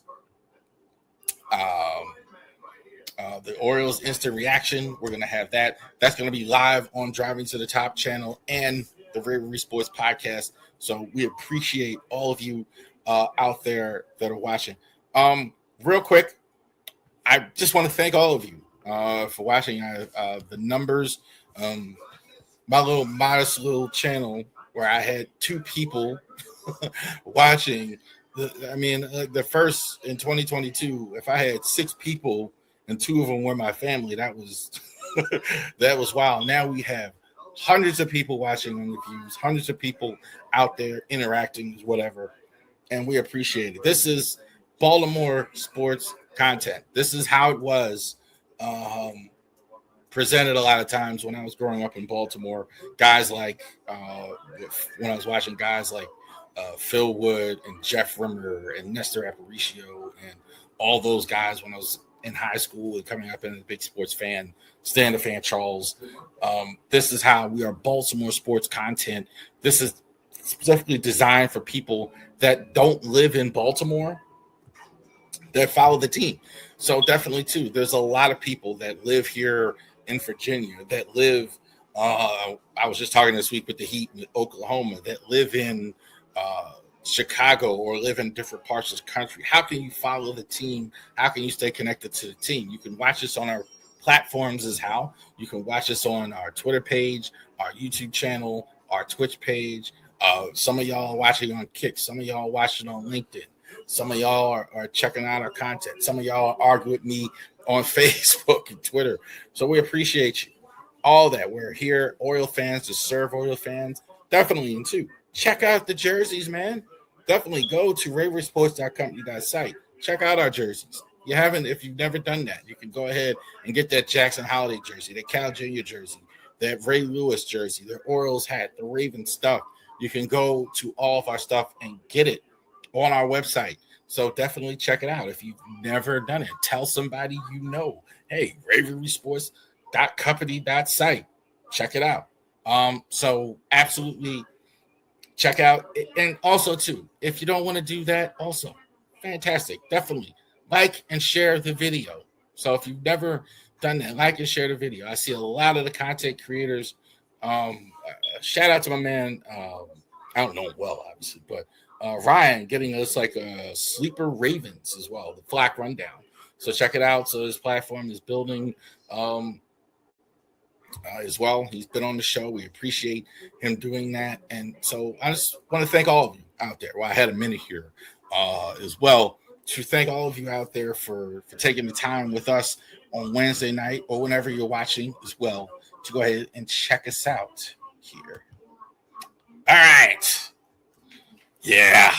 The Orioles Instant Reaction. We're going to have that. That's going to be live on Driving to the Top channel and the Bravery Sports podcast. So we appreciate all of you out there that are watching. Real quick, I just want to thank all of you for watching. The numbers, my little modest little channel where I had 2 people watching. The first in 2022, if I had 6 people and 2 of them were my family, that was that was wild. Now we have hundreds of people watching on the views, hundreds of people out there interacting, whatever, and we appreciate it. This is Baltimore sports content. This is how it was presented a lot of times when I was growing up in Baltimore. Guys like when I was watching guys like Phil Wood and Jeff Rimmer and Nestor Aparicio and all those guys when I was in high school and coming up in a big sports fan, Stan the Fan Charles. This is how we are Baltimore sports content. This is specifically designed for people that don't live in Baltimore that follow the team. So definitely, too, there's a lot of people that live here in Virginia, that live, I was just talking this week with the Heat in Oklahoma, that live in Chicago or live in different parts of the country. How can you follow the team? How can you stay connected to the team? You can watch us on our platforms as how. You can watch us on our Twitter page, our YouTube channel, our Twitch page. Some of y'all are watching on Kick. Some of y'all are watching on LinkedIn. Some of y'all are checking out our content. Some of y'all argue with me on Facebook and Twitter. So we appreciate you. All that. We're here, Oriole fans, to serve Oriole fans. Definitely. And two, check out the jerseys, man. Definitely go to ravensports.com.site. Check out our jerseys. You haven't, if you've never done that, you can go ahead and get that Jackson Holiday jersey, that Cal Jr. jersey, that Ray Lewis jersey, the Orioles hat, the Raven stuff. You can go to all of our stuff and get it on our website. So definitely check it out. If you've never done it, tell somebody you know. Hey, ravensports.company.site. Check it out. So absolutely check out. And also, too, if you don't want to do that, also fantastic. Definitely like and share the video. So if you've never done that, like and share the video. I see a lot of the content creators. Shout out to my man. I don't know him well, obviously, but Ryan getting us like a sleeper Ravens as well, the Flak Rundown. So check it out. So his platform is building as well. He's been on the show. We appreciate him doing that. And so I just want to thank all of you out there. Well, I had a minute here as well to thank all of you out there for taking the time with us on Wednesday night or whenever you're watching as well to go ahead and check us out here. All right. Yeah.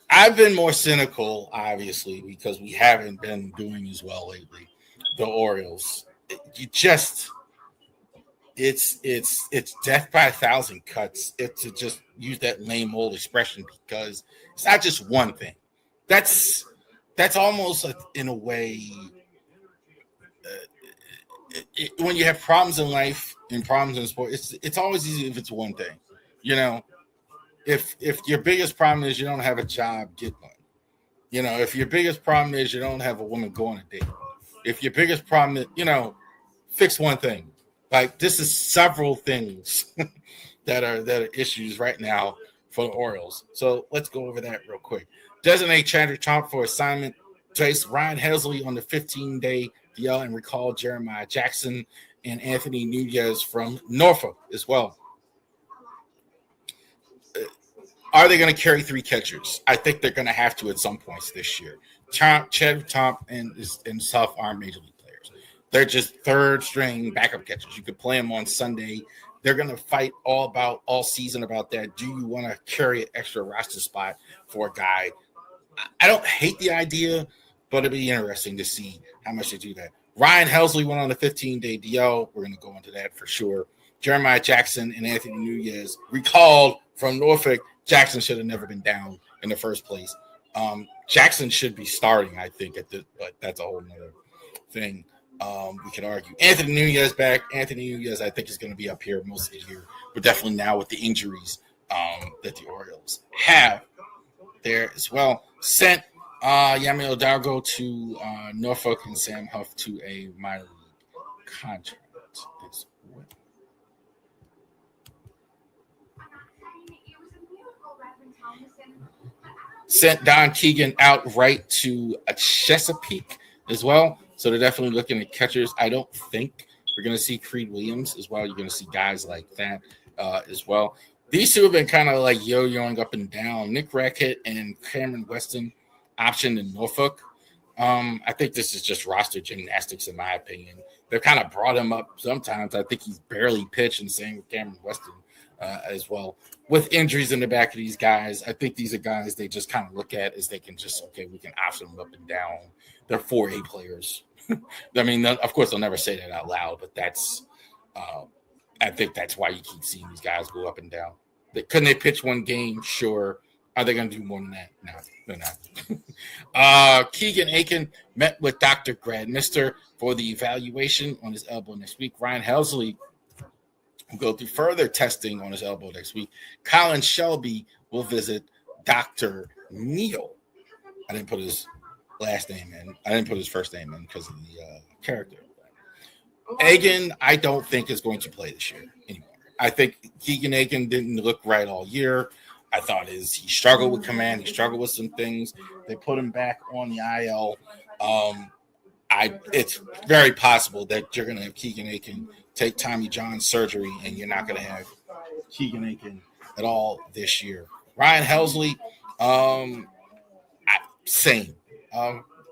I've been more cynical, obviously, because we haven't been doing as well lately. The Orioles. It's death by a thousand cuts. It's to just use that lame old expression because it's not just one thing. That's almost in a way when you have problems in life and problems in sport. It's always easy if it's one thing. You know, if your biggest problem is you don't have a job, get one. You know, if your biggest problem is you don't have a woman go on a date. If your biggest problem is, fix one thing. Like this is several things that are issues right now for the Orioles. So let's go over that real quick. Designate Chandler Chomp for assignment. Place Ryan Helsley on the 15-day DL and recall Jeremiah Jackson and Anthony Nunez from Norfolk as well. Are they going to carry three catchers? I think they're going to have to at some points this year. Chandler Chomp and South are major league players. They're just third string backup catchers. You could play them on Sunday. They're going to fight all season about that. Do you want to carry an extra roster spot for a guy? I don't hate the idea, but it'd be interesting to see how much they do that. Ryan Helsley went on a 15-day DL. We're going to go into that for sure. Jeremiah Jackson and Anthony Nunez recalled from Norfolk. Jackson should have never been down in the first place. Jackson should be starting, I think, but that's a whole nother thing. We could argue. Anthony Nunez back. Anthony Nunez, I think, is going to be up here most of the year, but definitely now with the injuries that the Orioles have there as well. Sent Yamil Dargo to Norfolk and Sam Huff to a minor league contract. Sent Don Keegan outright to a Chesapeake as well. So they're definitely looking at catchers. I don't think we're going to see Creed Williams as well. You're going to see guys like that as well. These two have been kind of like yo-yoing up and down. Nick Rackett and Cameron Weston optioned in Norfolk. I think this is just roster gymnastics, in my opinion. They've kind of brought him up sometimes. I think he's barely pitched, and same with Cameron Weston as well. With injuries in the back of these guys, I think these are guys they just kind of look at as they can just, we can option them up and down. They're 4A players. I mean, of course, they'll never say that out loud, but that's I think that's why you keep seeing these guys go up and down. Couldn't they pitch one game? Sure. Are they going to do more than that? No, they're not. Keegan Aiken met with Dr. Gradmister for the evaluation on his elbow next week. Ryan Helsley will go through further testing on his elbow next week. Colin Shelby will visit Dr. Neal. I didn't put his last name in. I didn't put his first name in because of the character. Aiken, I don't think is going to play this year anymore. I think Keegan Aiken didn't look right all year. I thought he struggled with command. He struggled with some things. They put him back on the IL. It's very possible that you're going to have Keegan Aiken take Tommy John surgery, and you're not going to have Keegan Aiken at all this year. Ryan Helsley, same.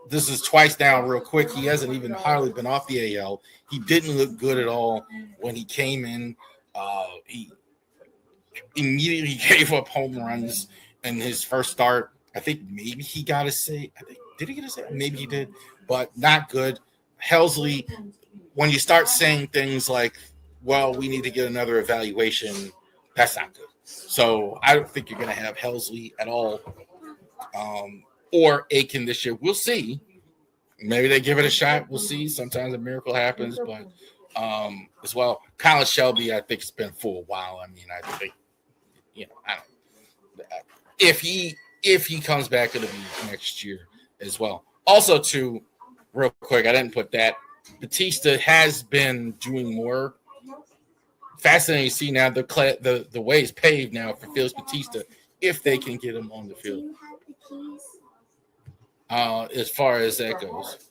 This is twice down real quick. He hasn't even hardly been off the AL. He didn't look good at all when he came in. He immediately gave up home runs in his first start. I think maybe he got a save. Did he get a save? Maybe he did, but not good. Helsley, when you start saying things like, well, we need to get another evaluation, that's not good. So I don't think you're going to have Helsley at all, or Aiken this year. We'll see. Maybe they give it a shot. We'll see. Sometimes a miracle happens, but as well, Colin Shelby, I think it's been for a while. I mean, I think, I don't. If he comes back, it'll be next year as well. Also, too, real quick, I didn't put that. Batista has been doing more. Fascinating to see now the way is paved now for Felix Batista if they can get him on the field. As far as that goes.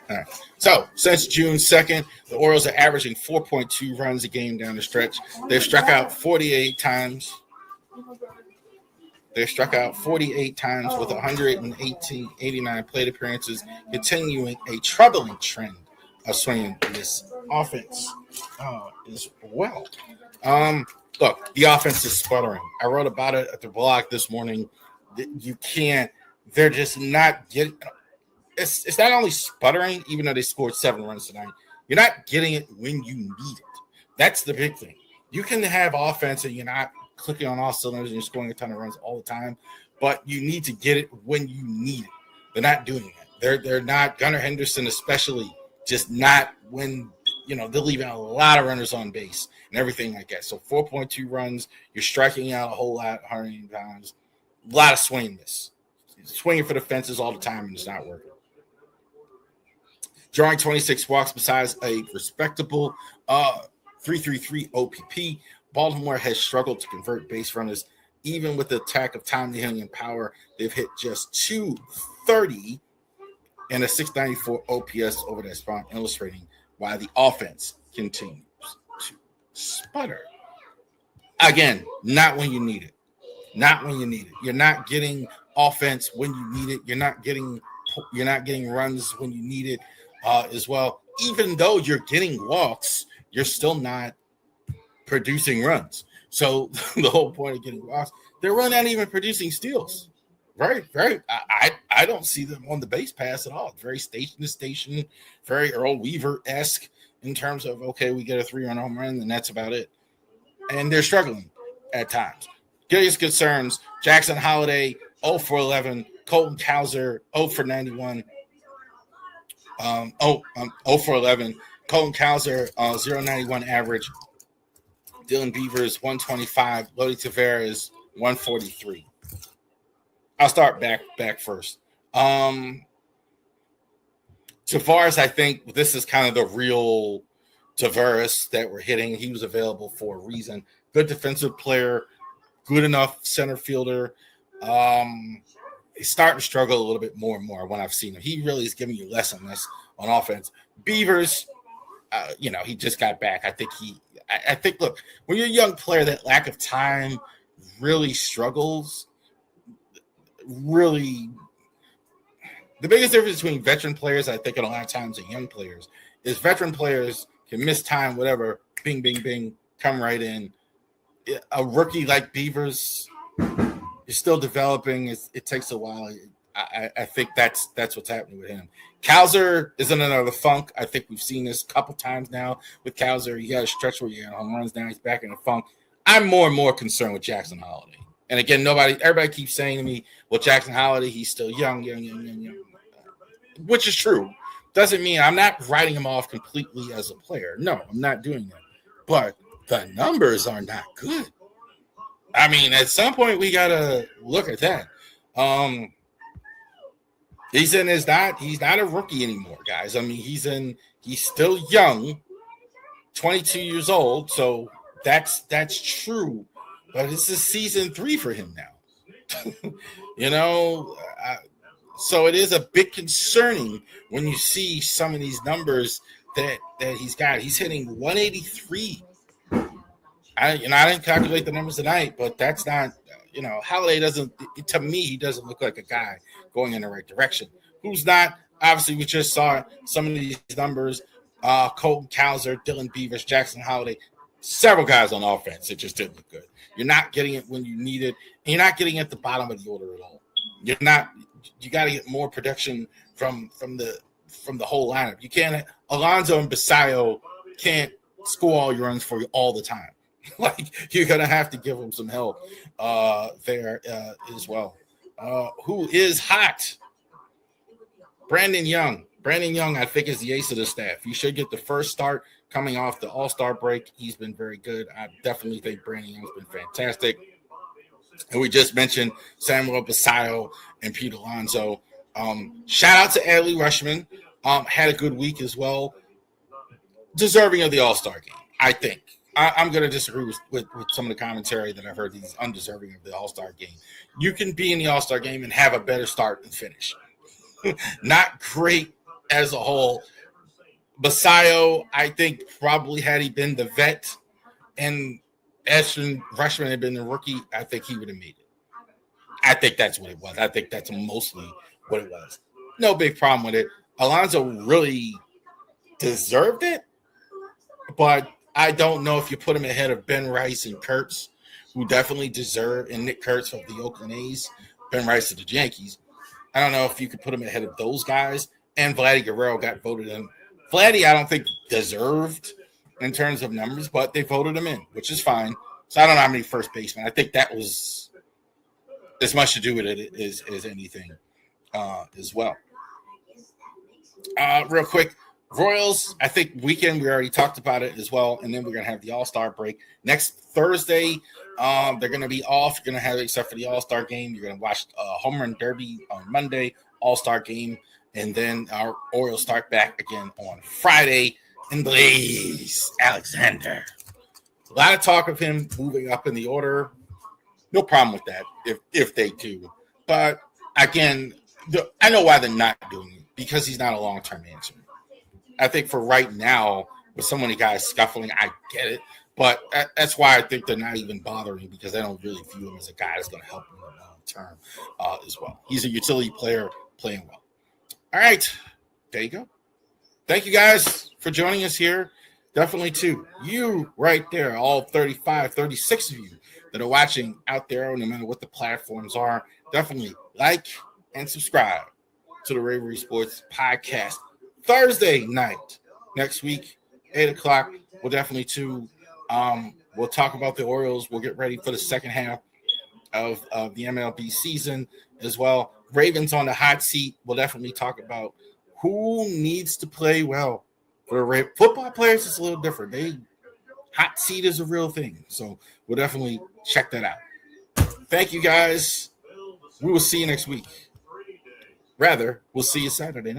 All right. So, since June 2nd, the Orioles are averaging 4.2 runs a game down the stretch. They've struck out 48 times. They've struck out 48 times with 89 plate appearances, continuing a troubling trend of swinging this offense as well. Look, the offense is sputtering. I wrote about it at the blog this morning. They're just not getting – it's not only sputtering, even though they scored 7 runs tonight. You're not getting it when you need it. That's the big thing. You can have offense and you're not clicking on all cylinders and you're scoring a ton of runs all the time, but you need to get it when you need it. They're not doing that. They're not. Gunnar Henderson especially, just not when they're leaving a lot of runners on base and everything like that. So 4.2 runs, you're striking out a whole lot, 100 times, a lot of swing miss, swinging for the fences all the time, and it's not working. Drawing 26 walks besides a respectable 3.33 OPP, Baltimore has struggled to convert base runners. Even with the attack of Tommy Hillian and power, they've hit just 230 and a 694 OPS over that spot, illustrating why the offense continues to sputter. Again, not when you need it. Not when you need it. You're not getting offense when you need it. You're not getting runs when you need it as well. Even though you're getting walks, you're still not producing runs. So the whole point of getting walks, they're not even producing steals. Very. I don't see them on the base pass at all. Very station to station, very Earl Weaver-esque in terms of, okay, we get a 3-run home run, and that's about it. And they're struggling at times. Biggest concerns, Jackson Holliday, 0 for 11. Colton Cowser, 0 for 91. 0 for 11. Colton Cowser, 0.91 average. Dylan Beavers, 125. Lodi Tavares, 143. I'll start back first. Tavares, I think this is kind of the real Tavares that we're hitting. He was available for a reason. Good defensive player, good enough center fielder. He's starting to struggle a little bit more and more when I've seen him. He really is giving you less and less on offense. Beavers, he just got back. I think, look, when you're a young player, that lack of time really struggles. Really, the biggest difference between veteran players, I think, and a lot of times and young players is veteran players can miss time, whatever, bing, bing, bing, come right in. A rookie like Beavers is still developing. It takes a while. I think that's what's happening with him. Cowser is in another funk. I think we've seen this a couple times now with Cowser. He got a stretch where he had home runs. Now he's back in the funk. I'm more and more concerned with Jackson Holliday. And again, everybody keeps saying to me, well, Jackson Holliday, he's still young, which is true. Doesn't mean I'm not writing him off completely as a player. No, I'm not doing that. But the numbers are not good. I mean, at some point, we got to look at that. He's not a rookie anymore, guys. I mean, he's still young, 22 years old. So that's true. But this is season 3 for him now. So it is a bit concerning when you see some of these numbers that he's got. He's hitting 183. I didn't calculate the numbers tonight, but that's not, Holiday doesn't, to me, he doesn't look like a guy going in the right direction. Who's not? Obviously, we just saw some of these numbers. Colton Cowser, Dylan Beavers, Jackson Holiday, several guys on offense. It just didn't look good. You're not getting it when you need it, and you're not getting it at the bottom of the order at all. You're not. You got to get more production from the whole lineup. You can't. Alonso and Basayo can't score all your runs for you all the time. Like, you're gonna have to give them some help there as well. Who is hot? Brandon Young. Brandon Young, I think, is the ace of the staff. He should get the first start coming off the All-Star break. He's been very good. I definitely think Brandon Young's been fantastic. And we just mentioned Samuel Basayo and Pete Alonso. Shout out to Adley Rushman. Had a good week as well. Deserving of the All-Star game, I think. I'm going to disagree with some of the commentary that I've heard. He's undeserving of the All-Star game. You can be in the All-Star game and have a better start and finish. Not great as a whole. Basayo, I think, probably had he been the vet and Ashton Rushman had been the rookie, I think he would have made it. I think that's what it was. I think that's mostly what it was. No big problem with it. Alonso really deserved it, but I don't know if you put him ahead of Ben Rice and Kurtz, who definitely deserve, and Nick Kurtz of the Oakland A's, Ben Rice of the Yankees. I don't know if you could put him ahead of those guys. And Vladdy Guerrero got voted in. Vladdy, I don't think deserved in terms of numbers, but they voted him in, which is fine. So I don't know how many first basemen. I think that was as much to do with it as anything as well. Real quick, Royals, I think weekend, we already talked about it as well, and then we're going to have the All-Star break. Next Thursday, they're going to be off. You're going to have, except for the All-Star game, you're going to watch Home Run Derby on Monday, All-Star game, and then our Orioles start back again on Friday. And Blaze Alexander. A lot of talk of him moving up in the order. No problem with that if they do. But, again, I know why they're not doing it, because he's not a long-term answer. I think for right now, with so many guys scuffling, I get it. But that's why I think they're not even bothering, because they don't really view him as a guy that's going to help them in the long term as well. He's a utility player playing well. All right. There you go. Thank you guys for joining us here. Definitely, too, you right there, all 35, 36 of you that are watching out there, no matter what the platforms are, definitely like and subscribe to the Raven Sports Podcast. Thursday night next week, 8 o'clock. We'll definitely, too, we'll talk about the Orioles. We'll get ready for the second half of the MLB season as well. Ravens on the hot seat. We'll definitely talk about who needs to play well. For the football players, it's a little different. Hot seat is a real thing. So we'll definitely check that out. Thank you, guys. We will see you next week. Rather, we'll see you Saturday night.